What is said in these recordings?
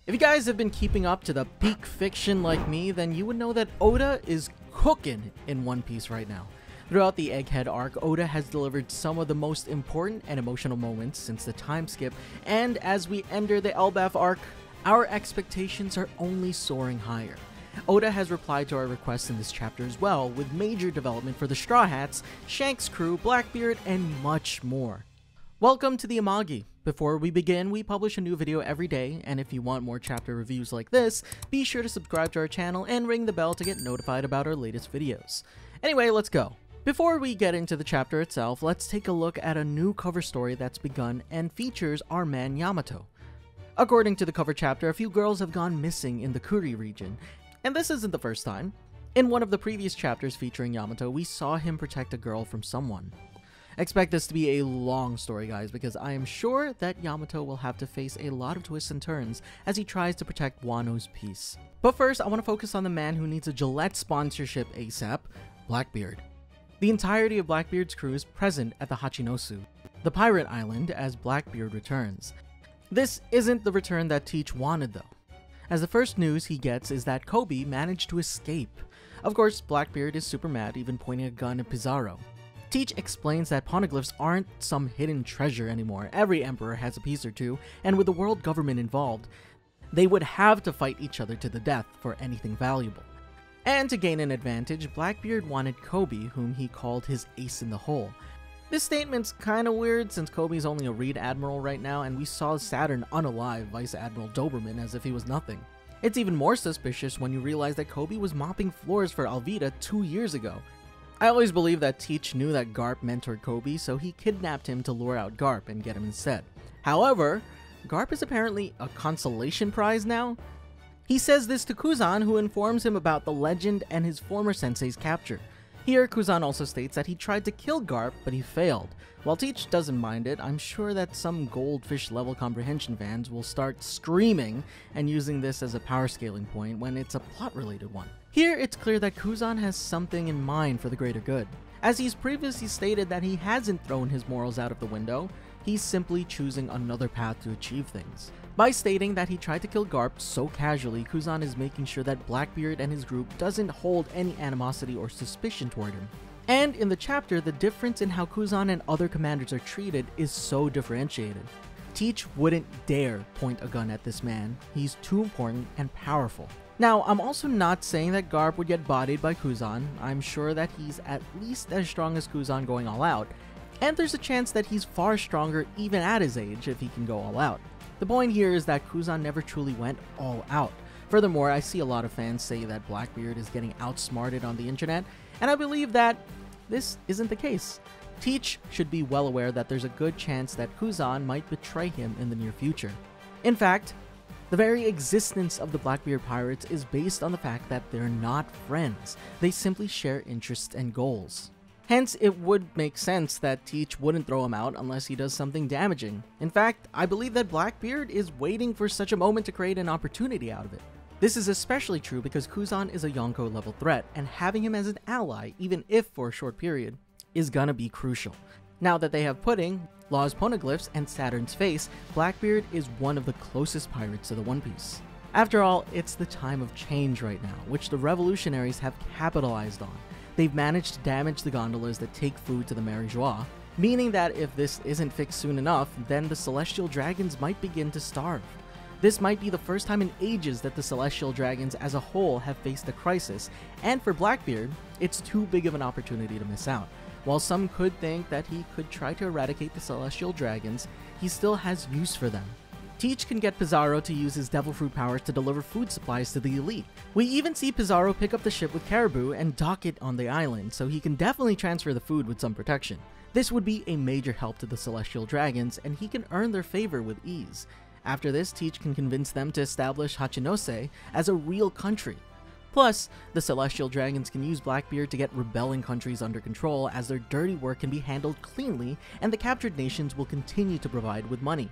If you guys have been keeping up to the peak fiction like me, then you would know that Oda is cooking in One Piece right now. Throughout the Egghead arc, Oda has delivered some of the most important and emotional moments since the time skip, and as we enter the Elbaf arc, our expectations are only soaring higher. Oda has replied to our requests in this chapter as well, with major development for the Straw Hats, Shanks' crew, Blackbeard, and much more. Welcome to the Amagi. Before we begin, we publish a new video every day, and if you want more chapter reviews like this, be sure to subscribe to our channel and ring the bell to get notified about our latest videos. Anyway, let's go. Before we get into the chapter itself, let's take a look at a new cover story that's begun and features our man Yamato. According to the cover chapter, a few girls have gone missing in the Kuri region, and this isn't the first time. In one of the previous chapters featuring Yamato, we saw him protect a girl from someone. Expect this to be a long story, guys, because I am sure that Yamato will have to face a lot of twists and turns as he tries to protect Wano's peace. But first, I want to focus on the man who needs a Gillette sponsorship ASAP, Blackbeard. The entirety of Blackbeard's crew is present at the Hachinosu, the pirate island, as Blackbeard returns. This isn't the return that Teach wanted, though, as the first news he gets is that Kobe managed to escape. Of course, Blackbeard is super mad, even pointing a gun at Pizarro. Teach explains that poneglyphs aren't some hidden treasure anymore. Every emperor has a piece or two, and with the world government involved, they would have to fight each other to the death for anything valuable. And to gain an advantage, Blackbeard wanted Kobe, whom he called his ace in the hole. This statement's kinda weird since Kobe's only a Reed Admiral right now, and we saw Saturn unalive Vice Admiral Doberman as if he was nothing. It's even more suspicious when you realize that Kobe was mopping floors for Alvida 2 years ago. I always believed that Teach knew that Garp mentored Kobe, so he kidnapped him to lure out Garp and get him instead. However, Garp is apparently a consolation prize now. He says this to Kuzan, who informs him about the legend and his former sensei's capture. Here, Kuzan also states that he tried to kill Garp, but he failed. While Teach doesn't mind it, I'm sure that some goldfish level comprehension fans will start screaming and using this as a power scaling point when it's a plot related one. Here, it's clear that Kuzan has something in mind for the greater good. As he's previously stated that he hasn't thrown his morals out of the window, he's simply choosing another path to achieve things. By stating that he tried to kill Garp so casually, Kuzan is making sure that Blackbeard and his group doesn't hold any animosity or suspicion toward him. And in the chapter, the difference in how Kuzan and other commanders are treated is so differentiated. Teach wouldn't dare point a gun at this man. He's too important and powerful. Now, I'm also not saying that Garp would get bodied by Kuzan. I'm sure that he's at least as strong as Kuzan going all out, and there's a chance that he's far stronger even at his age if he can go all out. The point here is that Kuzan never truly went all out. Furthermore, I see a lot of fans say that Blackbeard is getting outsmarted on the internet, and I believe that this isn't the case. Teach should be well aware that there's a good chance that Kuzan might betray him in the near future. In fact, the very existence of the Blackbeard pirates is based on the fact that they're not friends. They simply share interests and goals. Hence, it would make sense that Teach wouldn't throw him out unless he does something damaging. In fact, I believe that Blackbeard is waiting for such a moment to create an opportunity out of it. This is especially true because Kuzan is a Yonko level threat, and having him as an ally, even if for a short period, is gonna be crucial. Now that they have Pudding, Law's poneglyphs, and Saturn's face, Blackbeard is one of the closest pirates to the One Piece. After all, it's the time of change right now, which the revolutionaries have capitalized on. They've managed to damage the gondolas that take food to the Mary Joie, meaning that if this isn't fixed soon enough, then the Celestial Dragons might begin to starve. This might be the first time in ages that the Celestial Dragons as a whole have faced a crisis, and for Blackbeard, it's too big of an opportunity to miss out. While some could think that he could try to eradicate the Celestial Dragons, he still has use for them. Teach can get Pizarro to use his devil fruit powers to deliver food supplies to the elite. We even see Pizarro pick up the ship with Caribou and dock it on the island, so he can definitely transfer the food with some protection. This would be a major help to the Celestial Dragons, and he can earn their favor with ease. After this, Teach can convince them to establish Hachinose as a real country. Plus, the Celestial Dragons can use Blackbeard to get rebelling countries under control, as their dirty work can be handled cleanly, and the captured nations will continue to provide with money.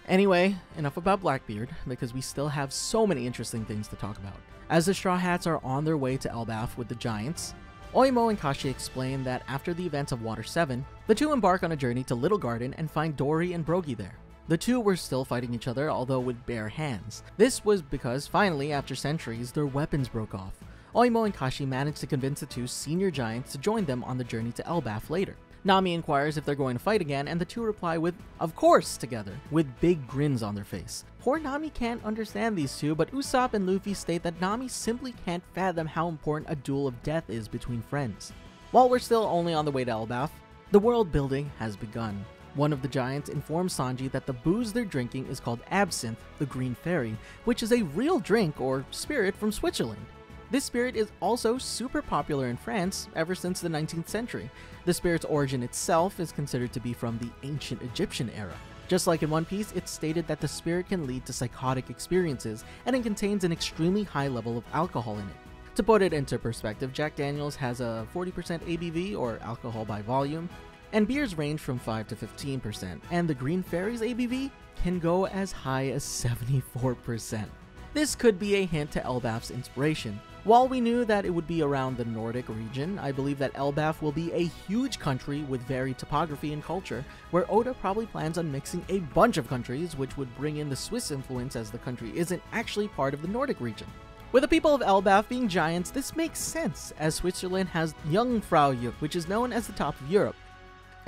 Anyway, enough about Blackbeard, because we still have so many interesting things to talk about. As the Straw Hats are on their way to Elbaf with the Giants, Oimo and Kashi explain that after the events of Water 7, the two embark on a journey to Little Garden and find Dory and Brogy there. The two were still fighting each other, although with bare hands. This was because, finally, after centuries, their weapons broke off. Oimo and Kashi managed to convince the two senior giants to join them on the journey to Elbaf later. Nami inquires if they're going to fight again, and the two reply with, "Of course," together, with big grins on their face. Poor Nami can't understand these two, but Usopp and Luffy state that Nami simply can't fathom how important a duel of death is between friends. While we're still only on the way to Elbaf, the world building has begun. One of the giants informs Sanji that the booze they're drinking is called absinthe, the Green Fairy, which is a real drink or spirit from Switzerland. This spirit is also super popular in France ever since the 19th century. The spirit's origin itself is considered to be from the ancient Egyptian era. Just like in One Piece, it's stated that the spirit can lead to psychotic experiences, and it contains an extremely high level of alcohol in it. To put it into perspective, Jack Daniels has a 40% ABV, or alcohol by volume, and beers range from 5 to 15%, and the Green Fairy's ABV can go as high as 74%. This could be a hint to Elbaf's inspiration. While we knew that it would be around the Nordic region, I believe that Elbaf will be a huge country with varied topography and culture, where Oda probably plans on mixing a bunch of countries, which would bring in the Swiss influence as the country isn't actually part of the Nordic region. With the people of Elbaf being giants, this makes sense, as Switzerland has Jungfrau, which is known as the top of Europe.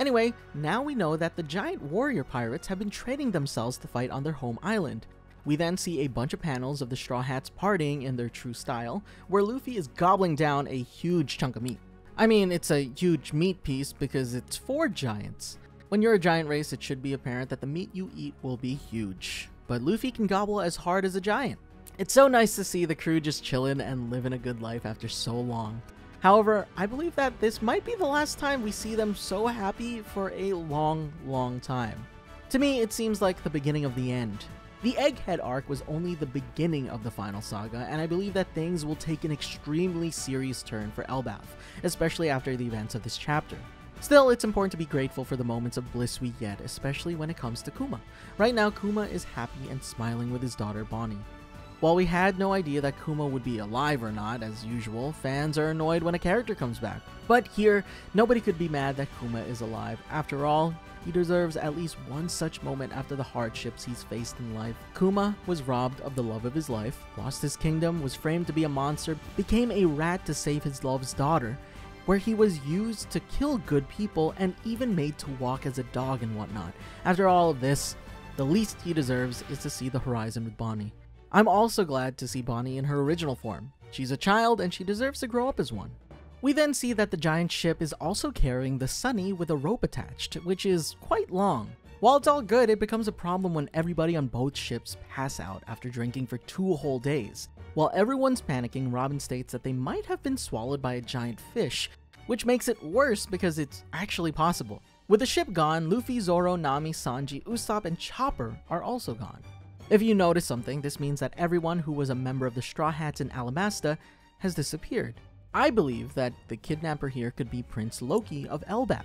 Anyway, now we know that the giant warrior pirates have been training themselves to fight on their home island. We then see a bunch of panels of the Straw Hats partying in their true style, where Luffy is gobbling down a huge chunk of meat. I mean, it's a huge meat piece because it's for giants. When you're a giant race, it should be apparent that the meat you eat will be huge. But Luffy can gobble as hard as a giant. It's so nice to see the crew just chillin' and living a good life after so long. However, I believe that this might be the last time we see them so happy for a long time. To me, it seems like the beginning of the end. The Egghead arc was only the beginning of the final saga, and I believe that things will take an extremely serious turn for Elbaf, especially after the events of this chapter. Still, it's important to be grateful for the moments of bliss we get, especially when it comes to Kuma. Right now, Kuma is happy and smiling with his daughter Bonnie. While we had no idea that Kuma would be alive or not, as usual, fans are annoyed when a character comes back. But here, nobody could be mad that Kuma is alive. After all, he deserves at least one such moment after the hardships he's faced in life. Kuma was robbed of the love of his life, lost his kingdom, was framed to be a monster, became a rat to save his love's daughter, where he was used to kill good people and even made to walk as a dog and whatnot. After all of this, the least he deserves is to see the horizon with Bonnie. I'm also glad to see Bonnie in her original form. She's a child and she deserves to grow up as one. We then see that the giant ship is also carrying the Sunny with a rope attached, which is quite long. While it's all good, it becomes a problem when everybody on both ships pass out after drinking for 2 whole days. While everyone's panicking, Robin states that they might have been swallowed by a giant fish, which makes it worse because it's actually possible. With the ship gone, Luffy, Zoro, Nami, Sanji, Usopp, and Chopper are also gone. If you notice something, this means that everyone who was a member of the Straw Hats in Alabasta has disappeared. I believe that the kidnapper here could be Prince Loki of Elbaf.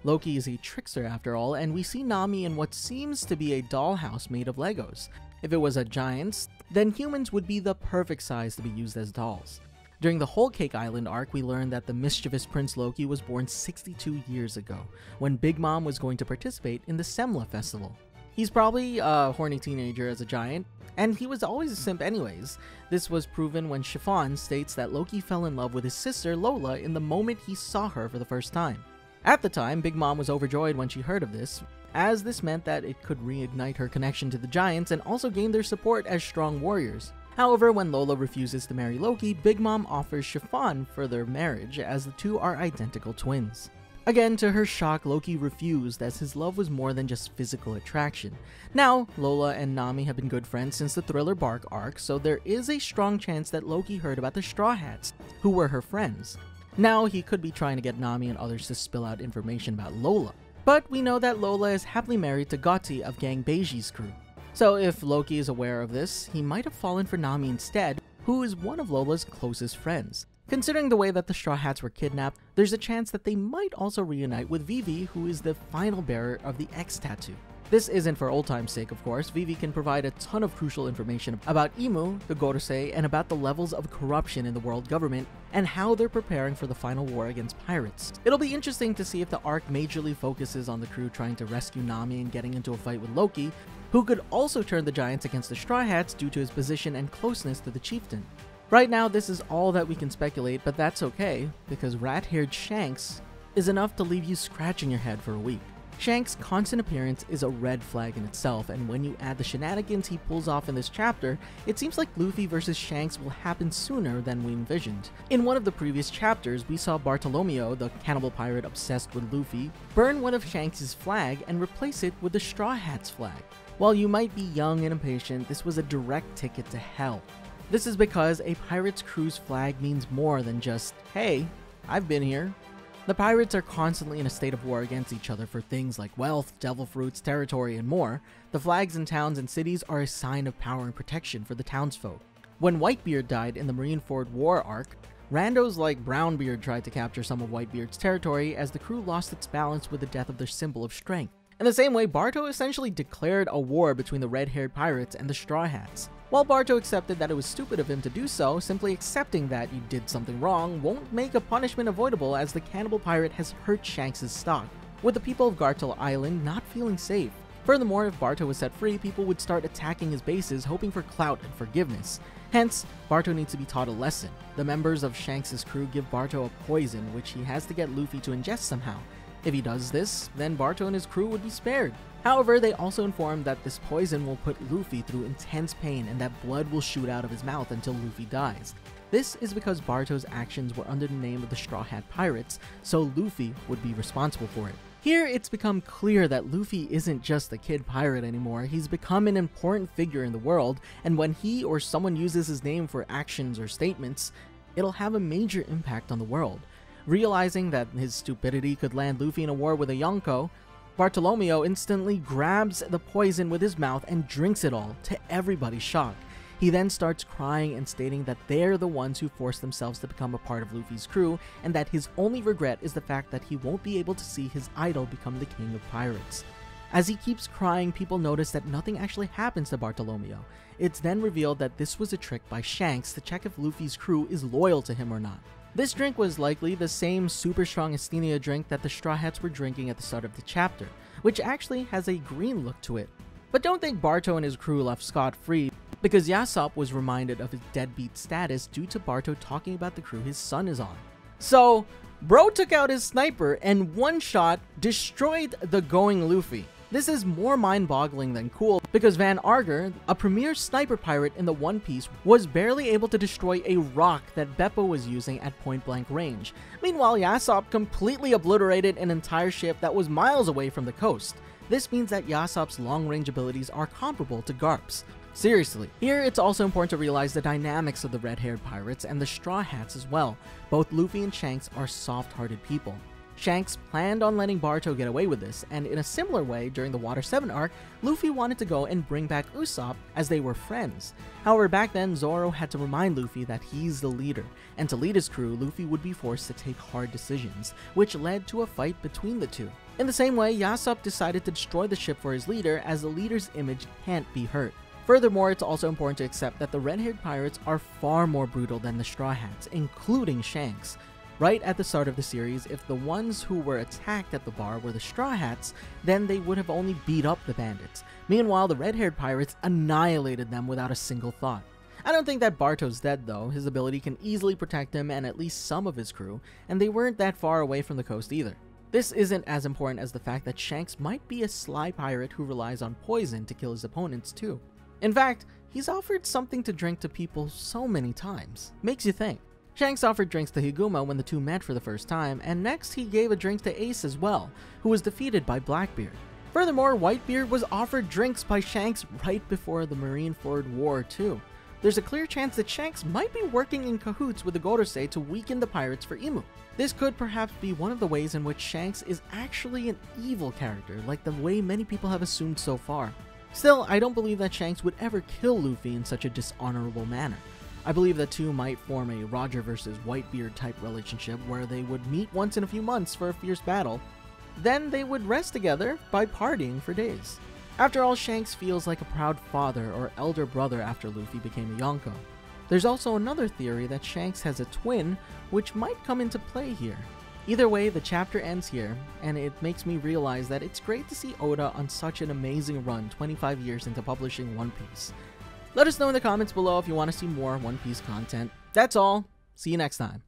Loki is a trickster after all, and we see Nami in what seems to be a dollhouse made of Legos. If it was a giant's, then humans would be the perfect size to be used as dolls. During the Whole Cake Island arc, we learned that the mischievous Prince Loki was born 62 years ago, when Big Mom was going to participate in the Semla Festival. He's probably a horny teenager as a giant, and he was always a simp anyways. This was proven when Chiffon states that Loki fell in love with his sister Lola in the moment he saw her for the first time. At the time, Big Mom was overjoyed when she heard of this, as this meant that it could reignite her connection to the giants and also gain their support as strong warriors. However, when Lola refuses to marry Loki, Big Mom offers Chiffon for their marriage, as the two are identical twins. Again, to her shock, Loki refused, as his love was more than just physical attraction. Now, Lola and Nami have been good friends since the Thriller Bark arc, so there is a strong chance that Loki heard about the Straw Hats, who were her friends. Now, he could be trying to get Nami and others to spill out information about Lola. But we know that Lola is happily married to Gotti of Gang Beiji's crew. So if Loki is aware of this, he might have fallen for Nami instead, who is one of Lola's closest friends. Considering the way that the Straw Hats were kidnapped, there's a chance that they might also reunite with Vivi, who is the final bearer of the X tattoo. This isn't for old time's sake, of course. Vivi can provide a ton of crucial information about Imu, the Gorosei, and about the levels of corruption in the world government, and how they're preparing for the final war against pirates. It'll be interesting to see if the arc majorly focuses on the crew trying to rescue Nami and getting into a fight with Loki, who could also turn the giants against the Straw Hats due to his position and closeness to the chieftain. Right now, this is all that we can speculate, but that's okay, because rat-haired Shanks is enough to leave you scratching your head for a week. Shanks' constant appearance is a red flag in itself, and when you add the shenanigans he pulls off in this chapter, it seems like Luffy versus Shanks will happen sooner than we envisioned. In one of the previous chapters, we saw Bartolomeo, the cannibal pirate obsessed with Luffy, burn one of Shanks' flag and replace it with the Straw Hats flag. While you might be young and impatient, this was a direct ticket to hell. This is because a pirate's crew's flag means more than just, hey, I've been here. The pirates are constantly in a state of war against each other for things like wealth, devil fruits, territory, and more. The flags in towns and cities are a sign of power and protection for the townsfolk. When Whitebeard died in the Marineford War arc, randos like Brownbeard tried to capture some of Whitebeard's territory as the crew lost its balance with the death of their symbol of strength. In the same way, Barto essentially declared a war between the red-haired pirates and the Straw Hats. While Barto accepted that it was stupid of him to do so, simply accepting that you did something wrong won't make a punishment avoidable, as the cannibal pirate has hurt Shanks' stock, with the people of Gartel Island not feeling safe. Furthermore, if Barto was set free, people would start attacking his bases hoping for clout and forgiveness. Hence, Barto needs to be taught a lesson. The members of Shanks' crew give Barto a poison which he has to get Luffy to ingest somehow. If he does this, then Barto and his crew would be spared. However, they also inform that this poison will put Luffy through intense pain and that blood will shoot out of his mouth until Luffy dies. This is because Barto's actions were under the name of the Straw Hat Pirates, so Luffy would be responsible for it. Here, it's become clear that Luffy isn't just a kid pirate anymore. He's become an important figure in the world, and when he or someone uses his name for actions or statements, it'll have a major impact on the world. Realizing that his stupidity could land Luffy in a war with a Yonko, Bartolomeo instantly grabs the poison with his mouth and drinks it all, to everybody's shock. He then starts crying and stating that they're the ones who forced themselves to become a part of Luffy's crew, and that his only regret is the fact that he won't be able to see his idol become the king of pirates. As he keeps crying, people notice that nothing actually happens to Bartolomeo. It's then revealed that this was a trick by Shanks to check if Luffy's crew is loyal to him or not. This drink was likely the same super strong Asthenia drink that the Straw Hats were drinking at the start of the chapter, which actually has a green look to it. But don't think Barto and his crew left scot-free, because Yasopp was reminded of his deadbeat status due to Barto talking about the crew his son is on. So, bro took out his sniper and one shot destroyed the going Luffy. This is more mind-boggling than cool, because Van Arger, a premier sniper pirate in the One Piece, was barely able to destroy a rock that Beppo was using at point-blank range. Meanwhile, Yasopp completely obliterated an entire ship that was miles away from the coast. This means that Yasopp's long-range abilities are comparable to Garp's. Seriously. Here, it's also important to realize the dynamics of the red-haired pirates and the Straw Hats as well. Both Luffy and Shanks are soft-hearted people. Shanks planned on letting Barto get away with this, and in a similar way, during the Water 7 arc, Luffy wanted to go and bring back Usopp as they were friends. However, back then, Zoro had to remind Luffy that he's the leader, and to lead his crew, Luffy would be forced to take hard decisions, which led to a fight between the two. In the same way, Yasopp decided to destroy the ship for his leader, as the leader's image can't be hurt. Furthermore, it's also important to accept that the red-haired pirates are far more brutal than the Straw Hats, including Shanks. Right at the start of the series, if the ones who were attacked at the bar were the Straw Hats, then they would have only beat up the bandits. Meanwhile, the red-haired pirates annihilated them without a single thought. I don't think that Barto's dead though. His ability can easily protect him and at least some of his crew, and they weren't that far away from the coast either. This isn't as important as the fact that Shanks might be a sly pirate who relies on poison to kill his opponents too. In fact, he's offered something to drink to people so many times. Makes you think. Shanks offered drinks to Higuma when the two met for the first time, and next he gave a drink to Ace as well, who was defeated by Blackbeard. Furthermore, Whitebeard was offered drinks by Shanks right before the Marineford War too. There's a clear chance that Shanks might be working in cahoots with the Gorosei to weaken the pirates for Imu. This could perhaps be one of the ways in which Shanks is actually an evil character, like the way many people have assumed so far. Still, I don't believe that Shanks would ever kill Luffy in such a dishonorable manner. I believe the two might form a Roger versus Whitebeard type relationship where they would meet once in a few months for a fierce battle. Then they would rest together by partying for days. After all, Shanks feels like a proud father or elder brother after Luffy became a Yonko. There's also another theory that Shanks has a twin, which might come into play here. Either way, the chapter ends here, and it makes me realize that it's great to see Oda on such an amazing run 25 years into publishing One Piece. Let us know in the comments below if you want to see more One Piece content. That's all. See you next time.